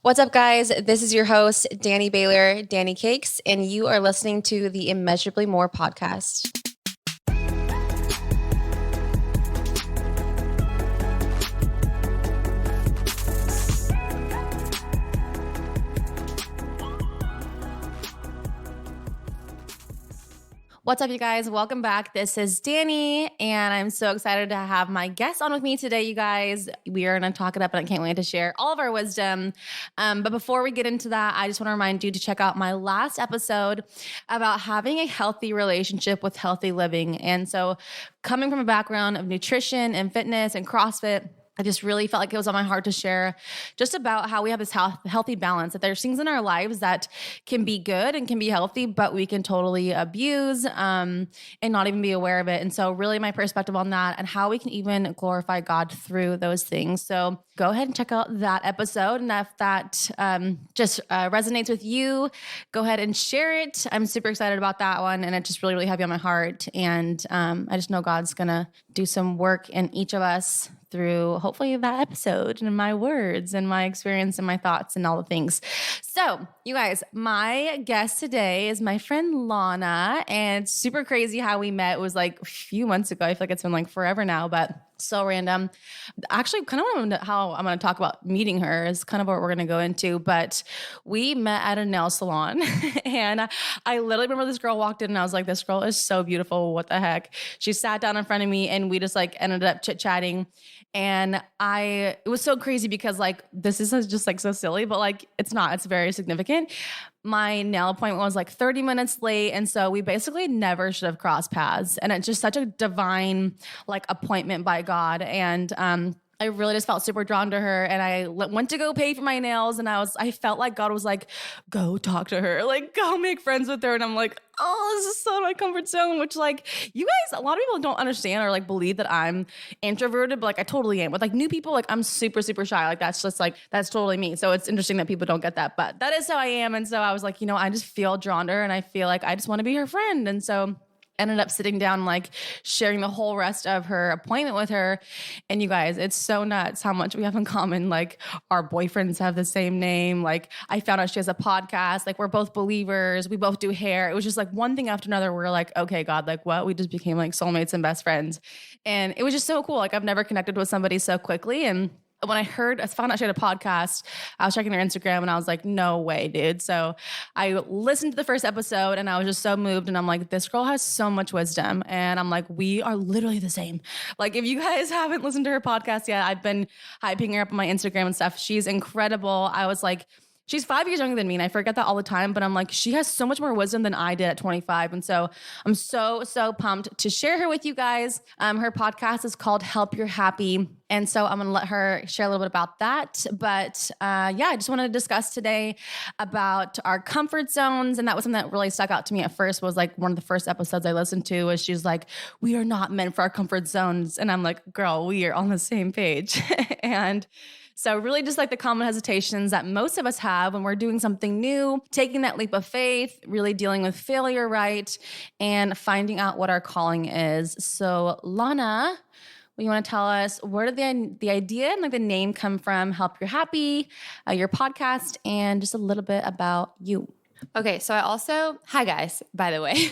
What's up, guys? This is your host, Danny Baylor, Danny Cakes, and you are listening to the Immeasurably More podcast. What's up, you guys? Welcome back. This is Danny, and I'm so excited to have my guest on with me today, you guys. We are going to talk it up, and I can't wait to share all of our wisdom. But before we get into that, I just want to remind you to check out my last episode about having a healthy relationship with healthy living. And so coming from a background of nutrition and fitness and CrossFit, I just really felt like it was on my heart to share just about how we have this healthy balance, that there's things in our lives that can be good and can be healthy, but we can totally abuse and not even be aware of it. And so really my perspective on that and how we can even glorify God through those things. So go ahead and check out that episode. And if that just resonates with you, go ahead and share it. I'm super excited about that one. And it just really, really heavy on my heart. And I just know God's going to do some work in each of us through hopefully that episode and my words and my experience and my thoughts and all the things. So you guys, my guest today is my friend Lana, and it's super crazy how we met. It was like a few months ago. I feel like it's been like forever now, but so random. Actually, kind of how I'm going to talk about meeting her is kind of what we're going to go into, but we met at a nail salon and I literally remember this girl walked in and I was like, this girl is so beautiful. What the heck? She sat down in front of me and we just like ended up chit-chatting. And it was so crazy because like, this is just like so silly, but like, it's not, it's very significant. My nail appointment was like 30 minutes late. And so we basically never should have crossed paths. And it's just such a divine like appointment by God. And, I really just felt super drawn to her, and I went to go pay for my nails, and I felt like God was like, go talk to her, like go make friends with her. And I'm like, oh, this is so my comfort zone, which like you guys, a lot of people don't understand or like believe that I'm introverted, but like I totally am. With like new people, like I'm super, super shy. Like that's just like, that's totally me. So it's interesting that people don't get that, but that is how I am. And so I was like, I just feel drawn to her and I feel like I just want to be her friend. And so ended up sitting down, like sharing the whole rest of her appointment with her. And you guys, it's so nuts how much we have in common. Like our boyfriends have the same name. Like I found out she has a podcast. Like we're both believers. We both do hair. It was just like one thing after another. We're like, okay, God, like what? We just became like soulmates and best friends. And it was just so cool. Like I've never connected with somebody so quickly. And when I found out she had a podcast, I was checking her Instagram and I was like, no way, dude. So I listened to the first episode and I was just so moved. And I'm like, this girl has so much wisdom. And I'm like, we are literally the same. Like if you guys haven't listened to her podcast yet, I've been hyping her up on my Instagram and stuff. She's incredible. I was like, she's 5 years younger than me, and I forget that all the time, but I'm like, she has so much more wisdom than I did at 25. And so I'm so, so pumped to share her with you guys. Her podcast is called Help You're Happy. And so I'm going to let her share a little bit about that. But I just wanted to discuss today about our comfort zones. And that was something that really stuck out to me at first, was like one of the first episodes I listened to was she's like, we are not meant for our comfort zones. And I'm like, girl, we are on the same page. And so really just like the common hesitations that most of us have when we're doing something new, taking that leap of faith, really dealing with failure, right? And finding out what our calling is. So Lana, you want to tell us where did the idea and like the name come from? Help You're Happy, your podcast, and just a little bit about you. Okay, so hi guys, by the way.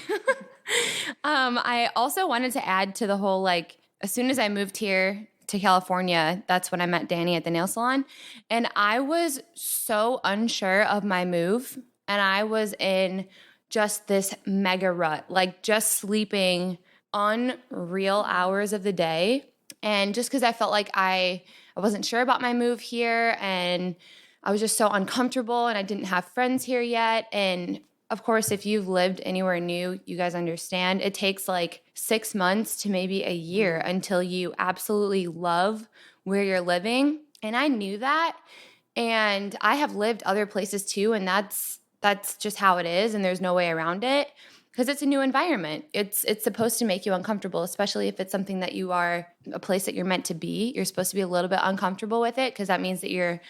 I also wanted to add to the whole, like, as soon as I moved here to California, that's when I met Danny at the nail salon. And I was so unsure of my move. And I was in just this mega rut, like just sleeping unreal hours of the day. And just because I felt like I wasn't sure about my move here, and I was just so uncomfortable, and I didn't have friends here yet. And of course, if you've lived anywhere new, you guys understand it takes like 6 months to maybe a year until you absolutely love where you're living. And I knew that. And I have lived other places too. And that's just how it is. And there's no way around it, because it's a new environment. It's supposed to make you uncomfortable, especially if it's something that you are a place that you're meant to be. You're supposed to be a little bit uncomfortable with it, because that means that you're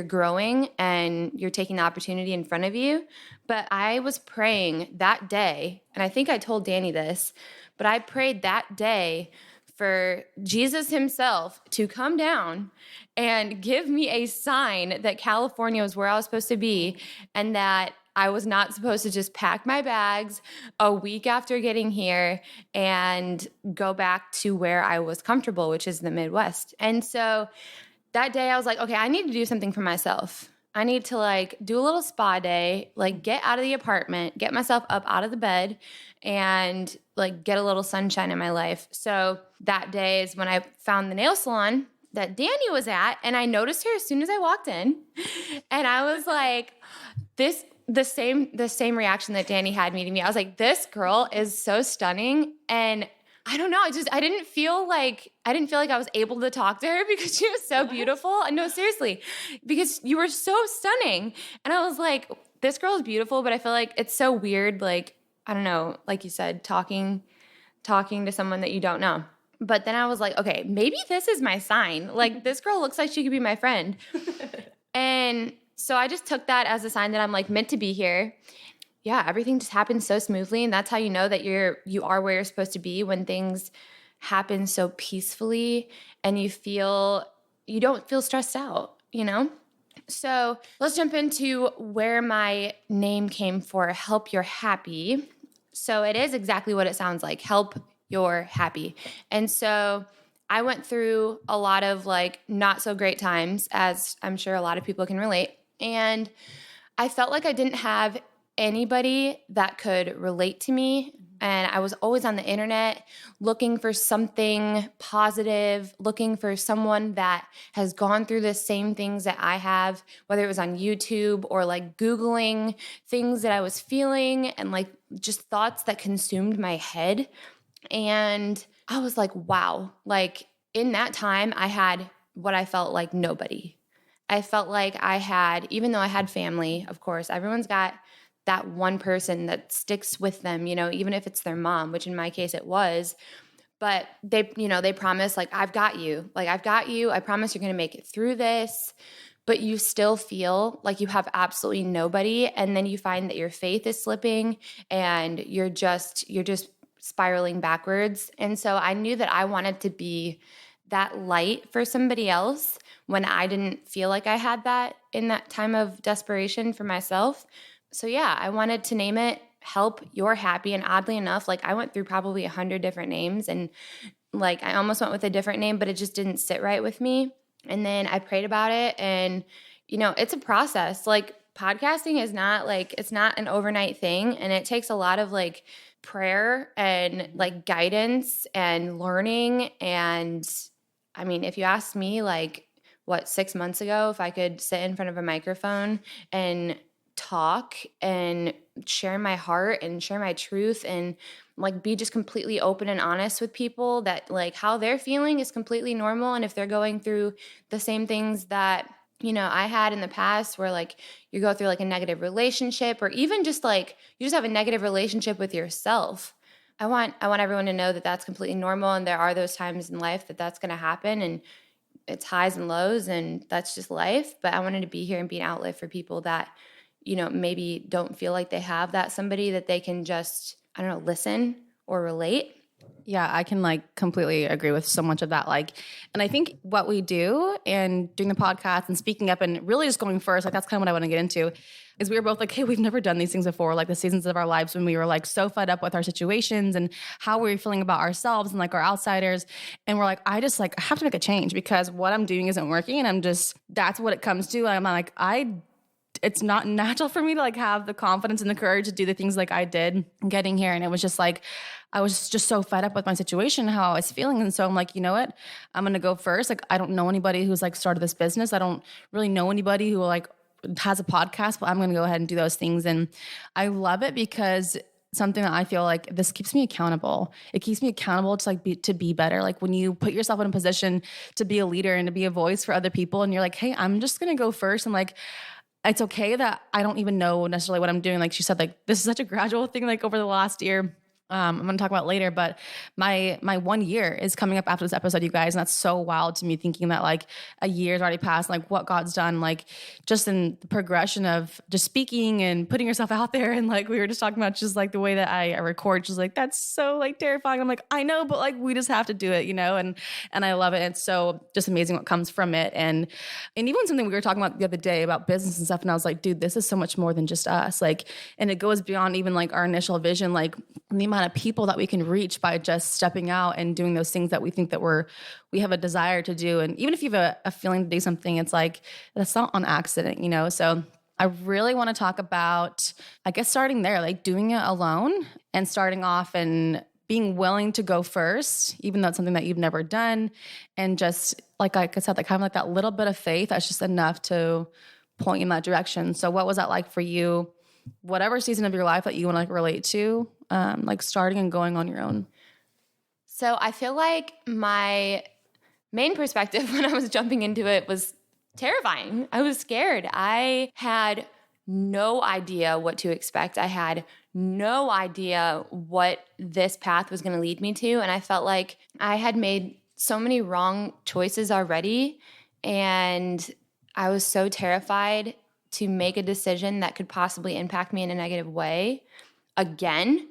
growing and you're taking the opportunity in front of you. But I was praying that day, and I think I told Danny this, but I prayed that day for Jesus himself to come down and give me a sign that California was where I was supposed to be and that I was not supposed to just pack my bags a week after getting here and go back to where I was comfortable, which is the Midwest. And so that day I was like, okay, I need to do something for myself. I need to like do a little spa day, like get out of the apartment, get myself up out of the bed and like get a little sunshine in my life. So that day is when I found the nail salon that Danny was at, and I noticed her as soon as I walked in. And I was like, the same reaction that Danny had meeting me. I was like, this girl is so stunning. And I don't know. I didn't feel like I was able to talk to her because she was so beautiful. No, seriously, because you were so stunning. And I was like, this girl is beautiful, but I feel like it's so weird. Like, I don't know, like you said, talking to someone that you don't know. But then I was like, okay, maybe this is my sign. Like, this girl looks like she could be my friend. And so I just took that as a sign that I'm like meant to be here. Yeah, everything just happens so smoothly, and that's how you know that you are where you're supposed to be, when things happen so peacefully and you don't feel stressed out, you know? So let's jump into where my name came for Help You're Happy. So it is exactly what it sounds like, Help You're Happy. And so I went through a lot of like not so great times, as I'm sure a lot of people can relate. And I felt like I didn't have anybody that could relate to me. And I was always on the internet looking for something positive, looking for someone that has gone through the same things that I have, whether it was on YouTube or like Googling things that I was feeling and like just thoughts that consumed my head. And I was like, wow, like in that time, I had what I felt like nobody. I felt like I had, even though I had family, of course, everyone's got that one person that sticks with them, you know, even if it's their mom, which in my case it was. But they promise, like, I've got you. Like, I've got you. I promise you're going to make it through this. But you still feel like you have absolutely nobody. And then you find that your faith is slipping and you're just spiraling backwards. And so I knew that I wanted to be that light for somebody else when I didn't feel like I had that in that time of desperation for myself. So yeah, I wanted to name it Help You're Happy. And oddly enough, like I went through probably 100 different names, and like I almost went with a different name, but it just didn't sit right with me. And then I prayed about it, and you know, it's a process. Like podcasting is not like, it's not an overnight thing, and it takes a lot of like prayer and like guidance and learning. And I mean, if you asked me like 6 months ago, if I could sit in front of a microphone and talk and share my heart and share my truth and like be just completely open and honest with people, that like how they're feeling is completely normal. And if they're going through the same things that, you know, I had in the past, where like you go through like a negative relationship, or even just like you just have a negative relationship with yourself, I want everyone to know that that's completely normal. And there are those times in life that that's going to happen, and it's highs and lows, and that's just life. But I wanted to be here and be an outlet for people that, you know, maybe don't feel like they have that somebody that they can just, I don't know, listen or relate. Yeah, I can like completely agree with so much of that. Like, and I think what we do and doing the podcast and speaking up and really just going first, like that's kind of what I want to get into, is we were both like, hey, we've never done these things before. Like the seasons of our lives when we were like so fed up with our situations and how we were feeling about ourselves and like our outsiders. And we're like, I have to make a change because what I'm doing isn't working. And that's what it comes to. And I'm like, it's not natural for me to like have the confidence and the courage to do the things like I did getting here. And it was just like, I was just so fed up with my situation, how I was feeling. And so I'm like, you know what? I'm going to go first. Like, I don't know anybody who's like started this business. I don't really know anybody who like has a podcast, but I'm going to go ahead and do those things. And I love it because something that I feel like this keeps me accountable. It keeps me accountable to like to be better. Like when you put yourself in a position to be a leader and to be a voice for other people, and you're like, hey, I'm just going to go first. And like, it's okay that I don't even know necessarily what I'm doing. Like she said, like this is such a gradual thing, like over the last year. I'm going to talk about later, but my 1 year is coming up after this episode, you guys. And that's so wild to me, thinking that like a year's already passed, like what God's done, like just in the progression of just speaking and putting yourself out there. And like, we were just talking about just like the way that I record, just like, that's so like terrifying. I'm like, I know, but like, we just have to do it, and I love it. It's so just amazing what comes from it. And even something we were talking about the other day about business and stuff. And I was like, dude, this is so much more than just us. Like, and it goes beyond even like our initial vision, like the amount of people that we can reach by just stepping out and doing those things that we think that we have a desire to do. And even if you have a feeling to do something, it's like, that's not on accident, So I really want to talk about, I guess, starting there, like doing it alone and starting off and being willing to go first, even though it's something that you've never done. And just like I said, like having like that little bit of faith, that's just enough to point you in that direction. So what was that like for you? Whatever season of your life that you want to like relate to, like starting and going on your own. So I feel like my main perspective when I was jumping into it was terrifying. I was scared. I had no idea what to expect. I had no idea what this path was going to lead me to. And I felt like I had made so many wrong choices already. And I was so terrified to make a decision that could possibly impact me in a negative way again.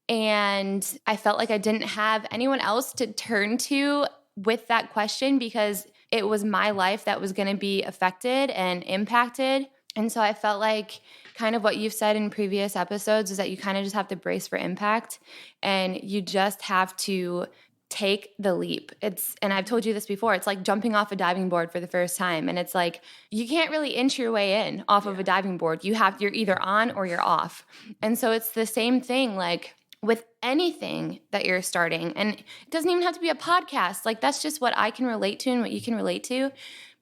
And I felt like I didn't have anyone else to turn to with that question, because it was my life that was going to be affected and impacted. And so I felt like kind of what you've said in previous episodes is that you kind of just have to brace for impact, and you just have to take the leap. And I've told you this before, it's like jumping off a diving board for the first time. And it's like, you can't really inch your way in off of a diving board. You're either on or you're off. And so it's the same thing, like with anything that you're starting. And it doesn't even have to be a podcast. Like that's just what I can relate to and what you can relate to,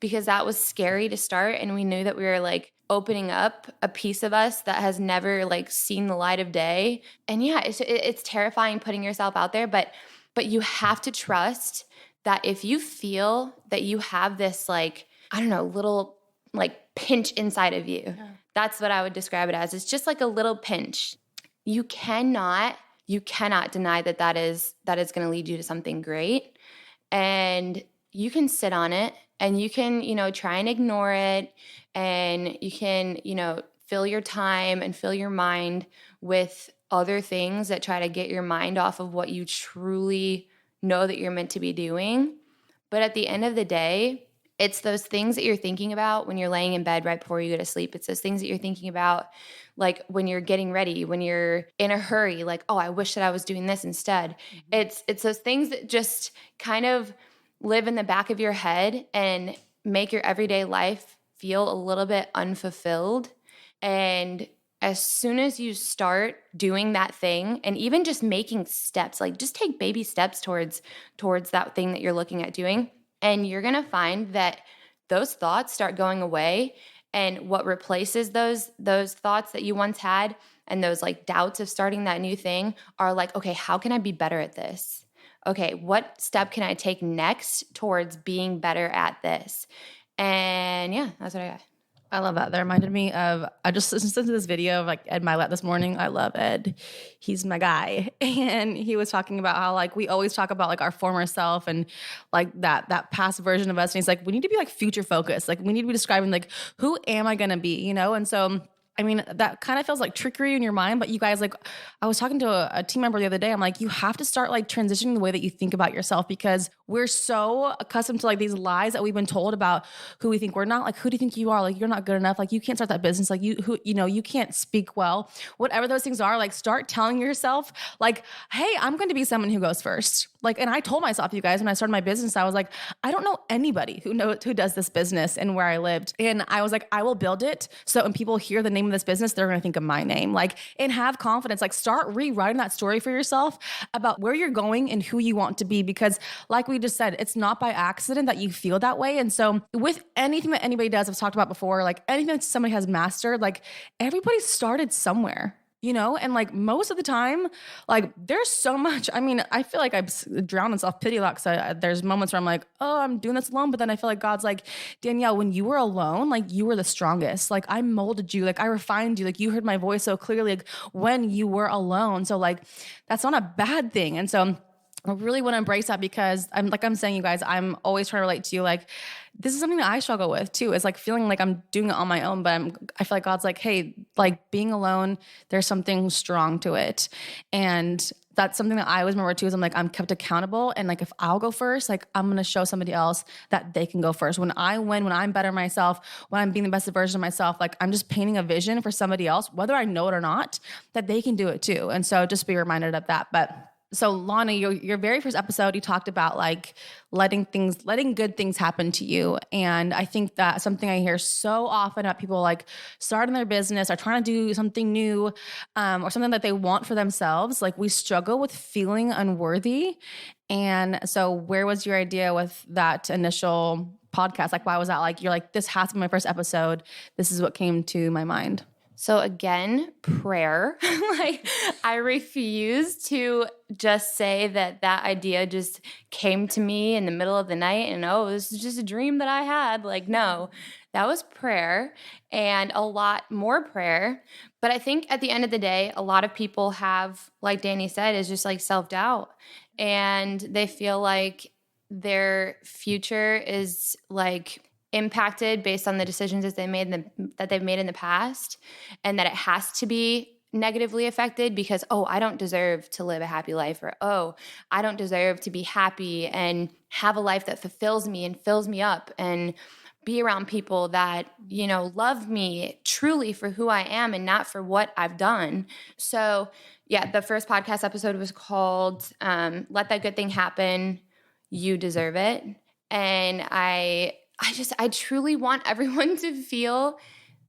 because that was scary to start. And we knew that we were like opening up a piece of us that has never like seen the light of day. And yeah, it's terrifying putting yourself out there, but you have to trust that if you feel that you have this like, I don't know, little like pinch inside of you, that's what I would describe it as. It's just like a little pinch. You cannot deny that is going to lead you to something great. And you can sit on it and you can, try and ignore it. And you can, fill your time and fill your mind with other things that try to get your mind off of what you truly know that you're meant to be doing. But at the end of the day, it's those things that you're thinking about when you're laying in bed right before you go to sleep. It's those things that you're thinking about like when you're getting ready, when you're in a hurry, like, oh, I wish that I was doing this instead. Mm-hmm. It's those things that just kind of live in the back of your head and make your everyday life feel a little bit unfulfilled. And as soon as you start doing that thing, and even just making steps, like just take baby steps towards that thing that you're looking at doing, and you're going to find that those thoughts start going away. And what replaces those thoughts that you once had and those like doubts of starting that new thing are like, okay, how can I be better at this? Okay, what step can I take next towards being better at this? And yeah, that's what I got. I love that. That reminded me of, I just listened to this video of like Ed Milet this morning. I love Ed. He's my guy. And he was talking about how like we always talk about like our former self and like that past version of us. And he's like, we need to be like future focused. Like we need to be describing like, who am I going to be, And so I mean, that kind of feels like trickery in your mind, but you guys, like, I was talking to a team member the other day. I'm like, you have to start like transitioning the way that you think about yourself, because we're so accustomed to like these lies that we've been told about who we think we're not. Like, who do you think you are? Like, you're not good enough. Like, you can't start that business. Like, you can't speak well. Whatever those things are, like, start telling yourself, like, hey, I'm going to be someone who goes first. Like, and I told myself, you guys, when I started my business, I was like, I don't know anybody who does this business and where I lived. And I was like, I will build it. So when people hear the name of this business, they're going to think of my name. Like, and have confidence, like start rewriting that story for yourself about where you're going and who you want to be. Because like we just said, it's not by accident that you feel that way. And so with anything that anybody does, I've talked about before, like anything that somebody has mastered, like everybody started somewhere. And like most of the time, like there's so much, I mean, I feel like I drown in self-pity a lot because there's moments where I'm like, oh, I'm doing this alone. But then I feel like God's like, Danielle, when you were alone, like you were the strongest. Like I molded you, like I refined you, like you heard my voice so clearly, like when you were alone. So like, that's not a bad thing. And so I really want to embrace that because I'm saying, you guys, I'm always trying to relate to you. Like, this is something that I struggle with too, is like feeling like I'm doing it on my own, but I feel like God's like, hey, like being alone, there's something strong to it. And that's something that I always remember too, is I'm kept accountable. And like, if I'll go first, like I'm going to show somebody else that they can go first. When I win, when I'm better myself, when I'm being the best version of myself, like I'm just painting a vision for somebody else, whether I know it or not, that they can do it too. And so just be reminded of that. But so Lana, your very first episode, you talked about like letting good things happen to you. And I think that's something I hear so often about people like starting their business or trying to do something new, or something that they want for themselves. Like we struggle with feeling unworthy. And so where was your idea with that initial podcast? Like, why was that like, you're like, this has to be my first episode. This is what came to my mind. So again, prayer. Like I refuse to just say that idea just came to me in the middle of the night and, oh, this is just a dream that I had. Like, no, that was prayer and a lot more prayer. But I think at the end of the day, a lot of people have, like Danny said, is just like self-doubt. And they feel like their future is like impacted based on the decisions that they've made in the past, and that it has to be negatively affected because, oh, I don't deserve to live a happy life, or, oh, I don't deserve to be happy and have a life that fulfills me and fills me up and be around people that, love me truly for who I am and not for what I've done. So yeah, the first podcast episode was called Let That Good Thing Happen. You Deserve It. And I truly want everyone to feel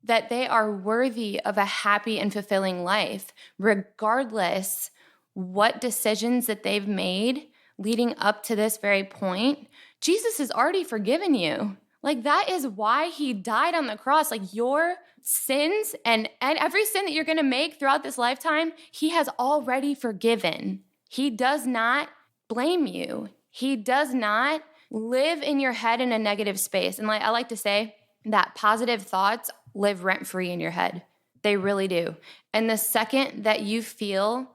that they are worthy of a happy and fulfilling life, regardless what decisions that they've made leading up to this very point. Jesus has already forgiven you. Like that is why he died on the cross. Like your sins and every sin that you're going to make throughout this lifetime, he has already forgiven. He does not blame you. He does not live in your head in a negative space. And like I like to say that positive thoughts live rent-free in your head. They really do. And the second that you feel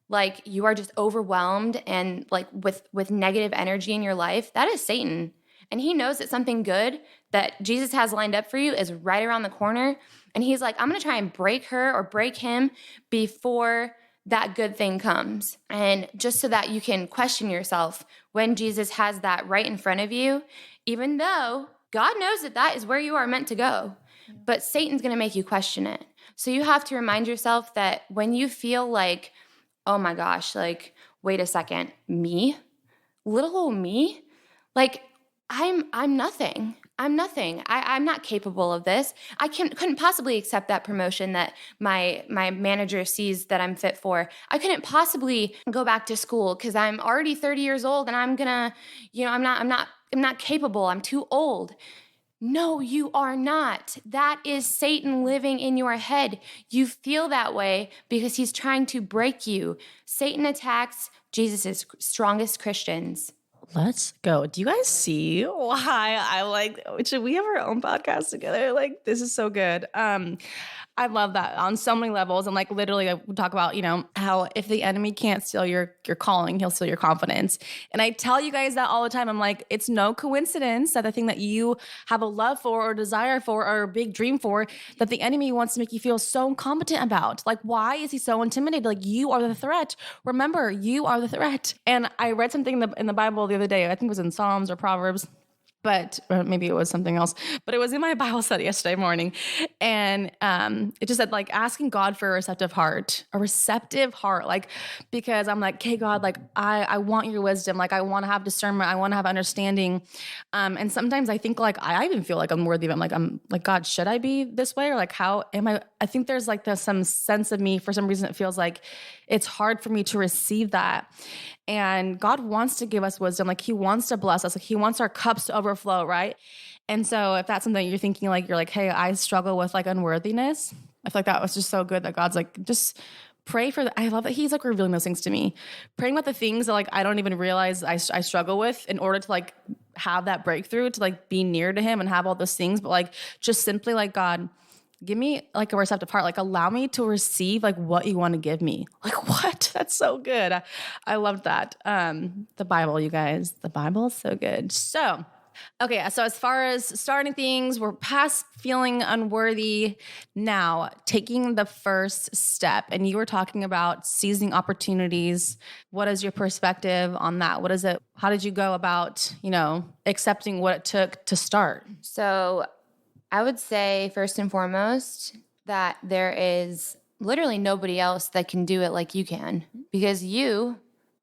like you are just overwhelmed and like with negative energy in your life, that is Satan. And he knows that something good that Jesus has lined up for you is right around the corner. And he's like, I'm going to try and break her or break him before that good thing comes. And just so that you can question yourself when Jesus has that right in front of you, even though God knows that that is where you are meant to go, but Satan's going to make you question it. So you have to remind yourself that when you feel like, oh my gosh, like, wait a second, me? Little old me? Like, I'm nothing. I'm nothing. I'm not capable of this. I couldn't possibly accept that promotion that my manager sees that I'm fit for. I couldn't possibly go back to school because I'm already 30 years old and I'm gonna, I'm not capable. I'm too old. No, you are not. That is Satan living in your head. You feel that way because he's trying to break you. Satan attacks Jesus' strongest Christians. Let's go. Do you guys see why I like, should we have our own podcast together? Like, this is so good. I love that on so many levels. And like, literally we talk about, how if the enemy can't steal your calling, he'll steal your confidence. And I tell you guys that all the time. I'm like, it's no coincidence that the thing that you have a love for or desire for or a big dream for, that the enemy wants to make you feel so incompetent about. Like, why is he so intimidated? Like, you are the threat. Remember, you are the threat. And I read something in the Bible the other day. I think it was in Psalms or Proverbs. Or maybe it was something else, but it was in my Bible study yesterday morning. And it just said like asking God for a receptive heart, like, because I'm like, okay, God, like I want your wisdom. Like I want to have discernment. I want to have understanding. And sometimes I think like, I even feel like I'm worthy of it. I'm like, God, should I be this way? Or like, how am I? I think there's like some sense of me, for some reason, it feels like it's hard for me to receive that. And God wants to give us wisdom. Like he wants to bless us. Like he wants our cups to overflow, right? And so if that's something you're thinking, like, you're like, hey, I struggle with like unworthiness. I feel like that was just so good that God's like, just pray for I love that he's like revealing those things to me. Praying about the things that like I don't even realize I struggle with in order to like have that breakthrough, to like be near to him and have all those things. But like just simply like, God, give me like a receptive heart. Like allow me to receive like what you want to give me. Like what? That's so good. I loved that. The Bible, you guys, the Bible is so good. So okay, so as far as starting things, we're past feeling unworthy. Now, taking the first step, and you were talking about seizing opportunities. What is your perspective on that? What is it? How did you go about, accepting what it took to start? So I would say first and foremost that there is literally nobody else that can do it like you can, because you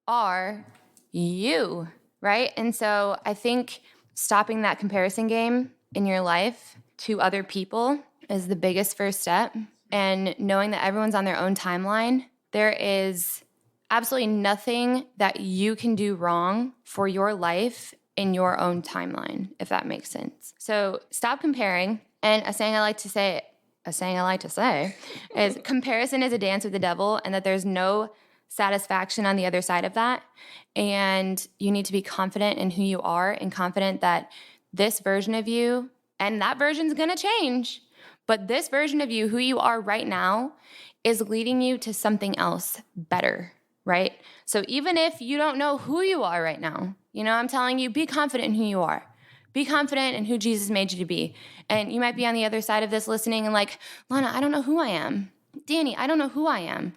are you, right? And so I think stopping that comparison game in your life to other people is the biggest first step. And knowing that everyone's on their own timeline, there is absolutely nothing that you can do wrong for your life in your own timeline, if that makes sense. So stop comparing. And a saying I like to say is comparison is a dance with the devil, and that there's no satisfaction on the other side of that. And you need to be confident in who you are and confident that this version of you, and that version's going to change, but this version of you, who you are right now, is leading you to something else better, right? So even if you don't know who you are right now, I'm telling you, be confident in who you are. Be confident in who Jesus made you to be. And you might be on the other side of this listening and like, Lana, I don't know who I am. Danny, I don't know who I am.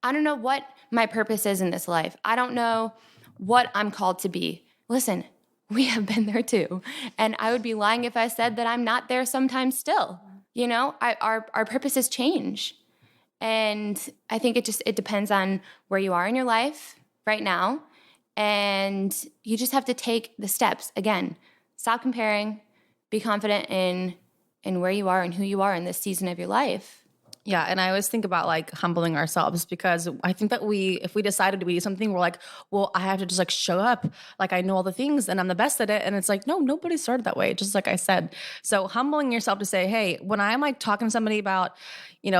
I don't know what my purpose is in this life. I don't know what I'm called to be. Listen, we have been there too. And I would be lying if I said that I'm not there sometimes still. Our purposes change. And I think it depends on where you are in your life right now. And you just have to take the steps. Again, stop comparing, be confident in where you are and who you are in this season of your life. Yeah, and I always think about like humbling ourselves, because I think that if we decided to do something, we're like, well, I have to just like show up, like I know all the things and I'm the best at it. And it's like, no, nobody started that way, just like I said. So humbling yourself to say, hey, when I'm like talking to somebody about,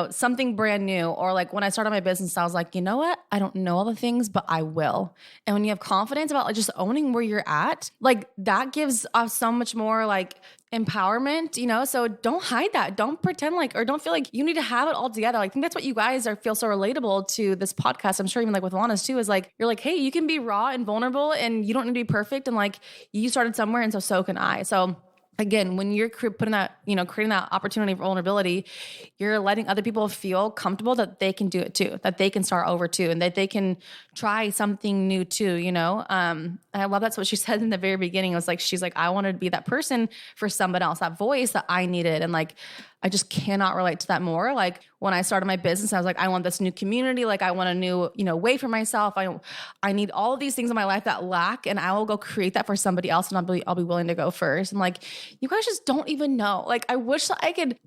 something brand new, or like when I started my business, I was like, you know what? I don't know all the things, but I will. And when you have confidence about like just owning where you're at, like that gives us so much more like empowerment, so don't hide that. Don't pretend like, or don't feel like you need to have it all together. Like, I think that's what you guys feel so relatable to this podcast. I'm sure even like with Lana's too, is like, you're like, hey, you can be raw and vulnerable and you don't need to be perfect. And like you started somewhere, and so can I. So again, when you're putting that, creating that opportunity for vulnerability, you're letting other people feel comfortable that they can do it too, that they can start over too, and that they can try something new too, And I love that's what she said in the very beginning. It was like, she's like, I wanted to be that person for somebody else, that voice that I needed. And like, I just cannot relate to that more. Like when I started my business, I was like, I want this new community. Like I want a new, way for myself. I need all of these things in my life that lack, and I will go create that for somebody else. And I'll be willing to go first. And like, you guys just don't even know. Like, I wish I could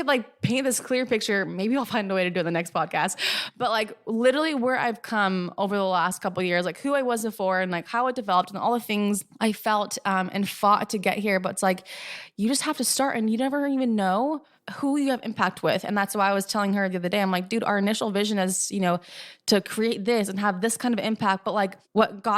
like paint this clear picture. Maybe I'll find a way to do it in the next podcast, but like literally where I've come over the last couple of years, like who I was before and like how it developed and all the things I felt, and fought to get here. But it's like, you just have to start, and you never even know who you have impact with. And that's why I was telling her the other day, I'm like, dude, our initial vision is, to create this and have this kind of impact. But like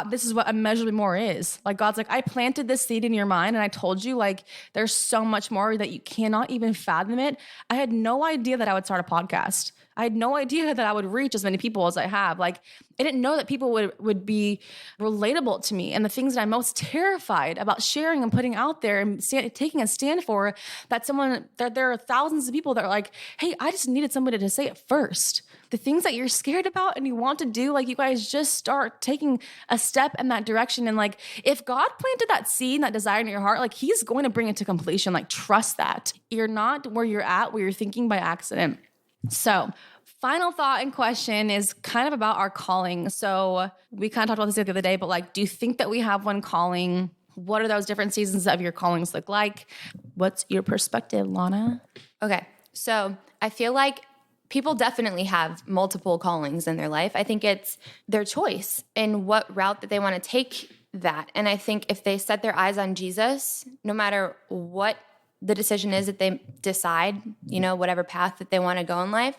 this is what immeasurably more is. Like God's like, I planted this seed in your mind, and I told you like, there's so much more that you cannot even fathom it. I had no idea that I would start a podcast. I had no idea that I would reach as many people as I have. Like, I didn't know that people would be relatable to me. And the things that I'm most terrified about sharing and putting out there and taking a stand for, that there are thousands of people that are like, hey, I just needed somebody to say it first. The things that you're scared about and you want to do, like you guys just start taking a step in that direction. And like, if God planted that seed, that desire in your heart, like he's going to bring it to completion. Like, trust that. You're not where you're at, where you're thinking by accident. So final thought and question is kind of about our calling. So we kind of talked about this the other day, but like, do you think that we have one calling? What are those different seasons of your callings look like? What's your perspective, Lana? Okay. So I feel like people definitely have multiple callings in their life. I think it's their choice in what route that they want to take that. And I think if they set their eyes on Jesus, no matter what the decision is that they decide, whatever path that they want to go in life,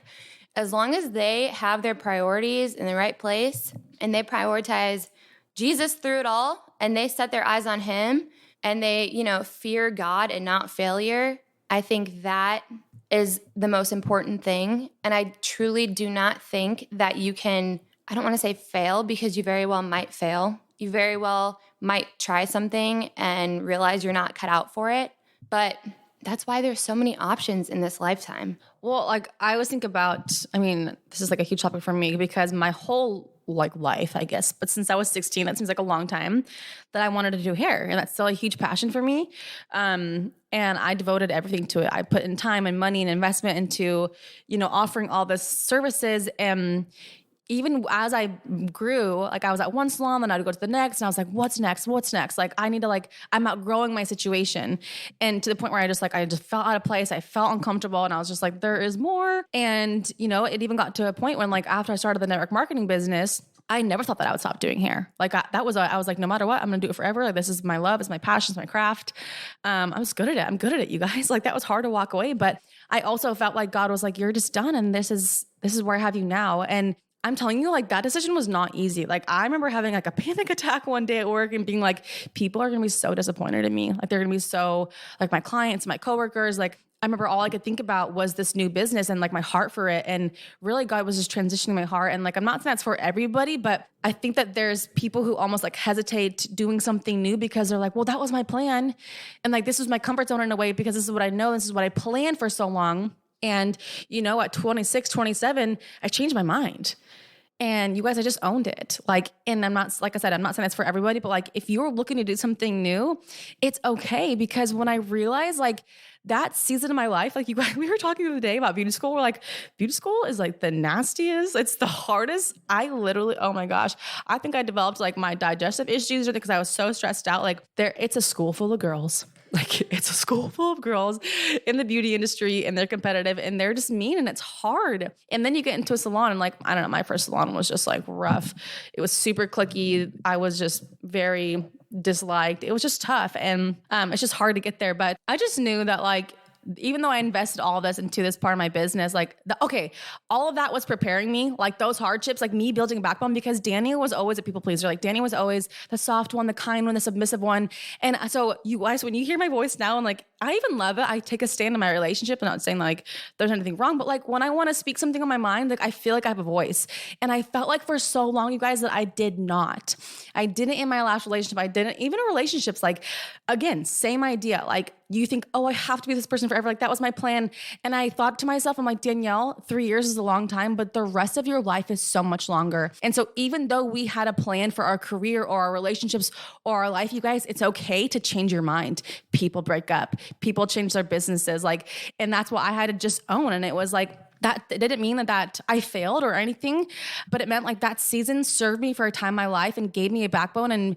as long as they have their priorities in the right place and they prioritize Jesus through it all and they set their eyes on him and they, fear God and not failure, I think that is the most important thing. And I truly do not think that you can, I don't want to say fail, because you very well might fail. You very well might try something and realize you're not cut out for it. But that's why there's so many options in this lifetime. Well, like I always think about, this is like a huge topic for me because my whole life, I guess, but since I was 16, that seems like a long time that I wanted to do hair. And that's still a huge passion for me. And I devoted everything to it. I put in time and money and investment into, offering all this services. And even as I grew, like I was at one salon, then I'd go to the next, and I was like, what's next? What's next? Like I need to I'm outgrowing my situation. And to the point where I just felt out of place. I felt uncomfortable, and I was just like, there is more. And, it even got to a point when after I started the network marketing business, I never thought that I would stop doing hair. I was like, no matter what, I'm going to do it forever. Like this is my love. It's my passion. It's my craft. I'm just good at it. I'm good at it, you guys. That was hard to walk away. But I also felt like God was like, you're just done. And this is where I have you now. And I'm telling you, that decision was not easy. I remember having a panic attack one day at work and being like, people are going to be so disappointed in me. They're going to be so my clients, my coworkers, I remember all I could think about was this new business and my heart for it. And really God was just transitioning my heart. And I'm not saying that's for everybody, but I think that there's people who almost hesitate doing something new because they're like, well, that was my plan. And this was my comfort zone in a way because this is what I know. This is what I planned for so long. And, at 26, 27, I changed my mind. And you guys, I just owned it. And I'm not, like I said, I'm not saying that's for everybody, but if you're looking to do something new, it's okay. Because when I realized that season of my life, you guys, we were talking the other day about beauty school. We're beauty school is the nastiest. It's the hardest. I literally, oh my gosh, I think I developed my digestive issues because I was so stressed out. It's a school full of girls. It's a school full of girls in the beauty industry and they're competitive and they're just mean and it's hard. And then you get into a salon and I don't know, my first salon was just rough. It was super cliquey. I was just very disliked. It was just tough. And it's just hard to get there. But I just knew that even though I invested all this into this part of my business, all of that was preparing me, those hardships, me building a backbone, because Danny was always a people pleaser. Danny was always the soft one, the kind one, the submissive one. And so you guys, when you hear my voice now, and I even love it. I take a stand in my relationship. I'm not saying there's anything wrong, but when I want to speak something on my mind, I feel like I have a voice. And I felt for so long, you guys, that I did not. I didn't in my last relationship. I didn't even in relationships. Again, same idea. You think, oh, I have to be this person forever. That was my plan. And I thought to myself, I'm like, Danielle, 3 years is a long time, but the rest of your life is so much longer. And so even though we had a plan for our career or our relationships or our life, you guys, it's okay to change your mind. People break up. People change their businesses. And that's what I had to just own. And it was that it didn't mean that I failed or anything, but it meant that season served me for a time in my life and gave me a backbone and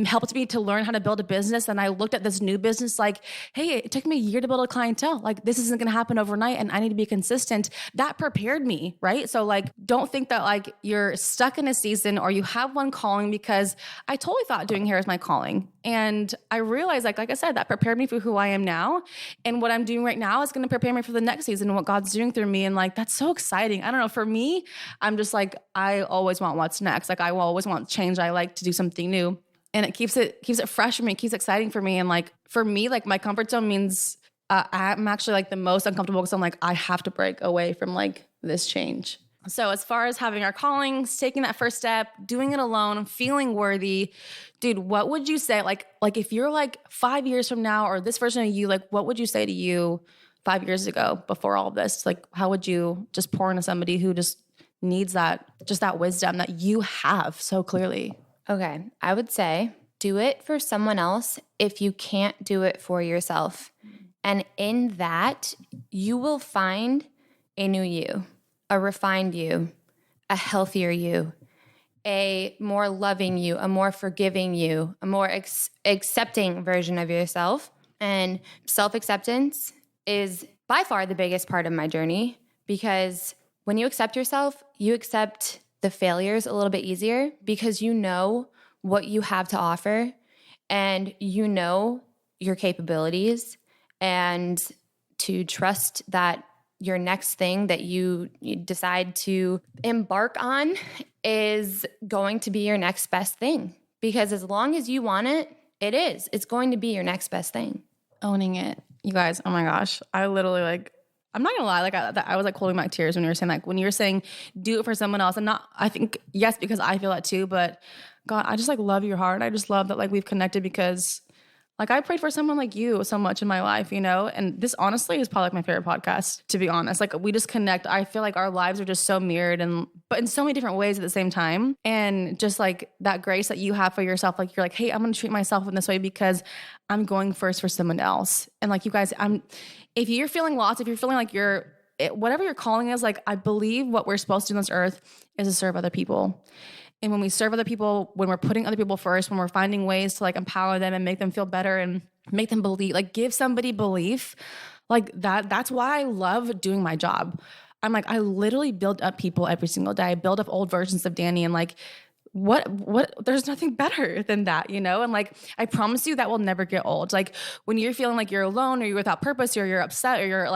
helped me to learn how to build a business. And I looked at this new business hey, it took me a year to build a clientele. This isn't going to happen overnight and I need to be consistent. That prepared me, right? So don't think that you're stuck in a season or you have one calling, because I totally thought doing hair is my calling. And I realized, like I said, that prepared me for who I am now. And what I'm doing right now is going to prepare me for the next season and what God's doing through me. And that's so exciting. I don't know. For me, I'm just I always want what's next. I will always want change. I like to do something new, and it keeps it fresh for me. It keeps it exciting for me. And for me, my comfort zone means I'm actually the most uncomfortable because I'm I have to break away from this change. So as far as having our callings, taking that first step, doing it alone, feeling worthy, dude, what would you say? If you're 5 years from now, or this version of you, what would you say to you 5 years ago before all of this? How would you just pour into somebody who just needs that wisdom that you have so clearly? Okay. I would say do it for someone else if you can't do it for yourself. And in that, you will find a new you, a refined you, a healthier you, a more loving you, a more forgiving you, a more accepting version of yourself. And self-acceptance is by far the biggest part of my journey, because when you accept yourself, you accept the failures a little bit easier, because you know what you have to offer and you know your capabilities, and to trust that your next thing that you decide to embark on is going to be your next best thing. Because as long as you want it, it's going to be your next best thing. Owning it. You guys, oh my gosh. I literally I'm not gonna lie, I was holding back tears when you were saying do it for someone else. I think, yes, because I feel that too, but God, I just love your heart. I just love that we've connected because I prayed for someone like you so much in my life, and this honestly is probably my favorite podcast, to be honest. We just connect. I feel like our lives are just so mirrored but in so many different ways at the same time. And just that grace that you have for yourself, you're hey, I'm going to treat myself in this way because I'm going first for someone else. And you guys, if you're feeling lost, if you're feeling whatever your calling is, I believe what we're supposed to do on this earth is to serve other people. And when we serve other people, when we're putting other people first, when we're finding ways to empower them and make them feel better and make them believe, give somebody belief, that's why I love doing my job. I literally build up people every single day. I build up old versions of Danny and what there's nothing better than that, and I promise you that will never get old. When you're feeling you're alone or you're without purpose or you're upset or you're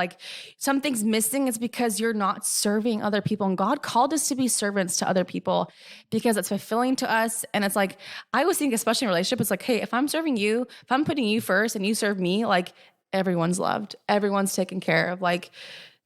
something's missing, it's because you're not serving other people. And God called us to be servants to other people because it's fulfilling to us. And it's I always think, especially in a relationship, it's hey, if I'm serving you, if I'm putting you first and you serve me, everyone's loved, everyone's taken care of,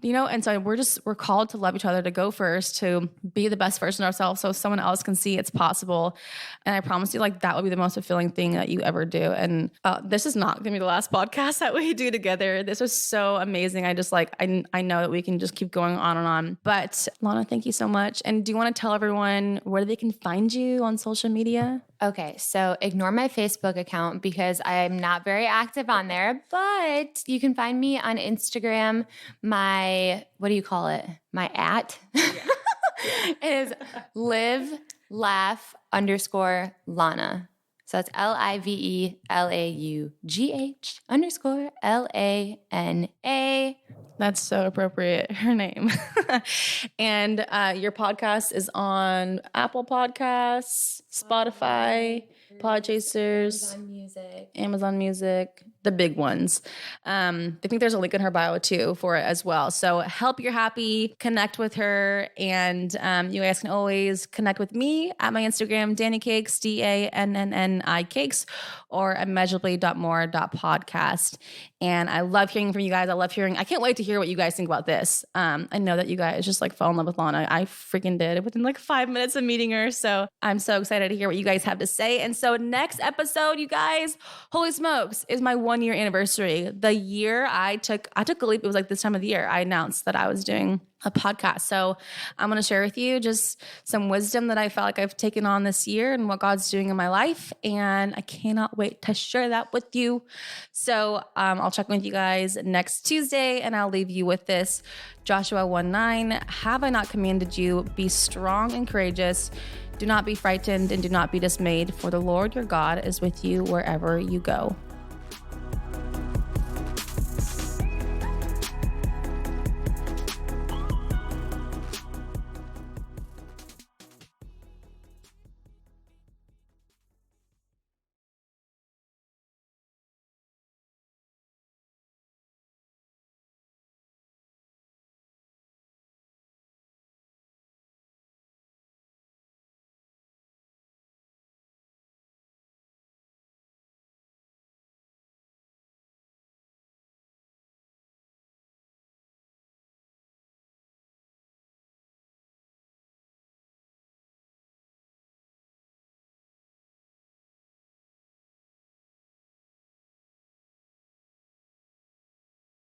and so we're called to love each other, to go first, to be the best version of ourselves so someone else can see it's possible. And I promise you, that will be the most fulfilling thing that you ever do. And this is not going to be the last podcast that we do together. This was so amazing. I just I know that we can just keep going on and on. But Lana, thank you so much. And do you want to tell everyone where they can find you on social media? Okay, so ignore my Facebook account because I'm not very active on there, but you can find me on Instagram. What do you call it? My @ is live_laugh_Lana. So it's LIVELAUGH_LANA. That's so appropriate, her name. And your podcast is on Apple Podcasts, Spotify, Podchasers, Amazon Music, the big ones. I think there's a link in her bio too for it as well. So help you're happy, connect with her. And you guys can always connect with me at my Instagram, Danny Cakes, DANNNI Cakes, or immeasurably.more.podcast. And I love hearing from you guys. I can't wait to hear what you guys think about this. I know that you guys just fell in love with Lana. I freaking did within 5 minutes of meeting her. So I'm so excited to hear what you guys have to say. And so next episode, you guys, holy smokes, is my 1-year anniversary. The year I took a leap. It was this time of the year I announced that I was doing a podcast. So I'm going to share with you just some wisdom that I felt I've taken on this year and what God's doing in my life. And I cannot wait to share that with you. So I'll check in with you guys next Tuesday, and I'll leave you with this. Joshua 1:9, have I not commanded you? Be strong and courageous. Do not be frightened and do not be dismayed, for the Lord your God is with you wherever you go.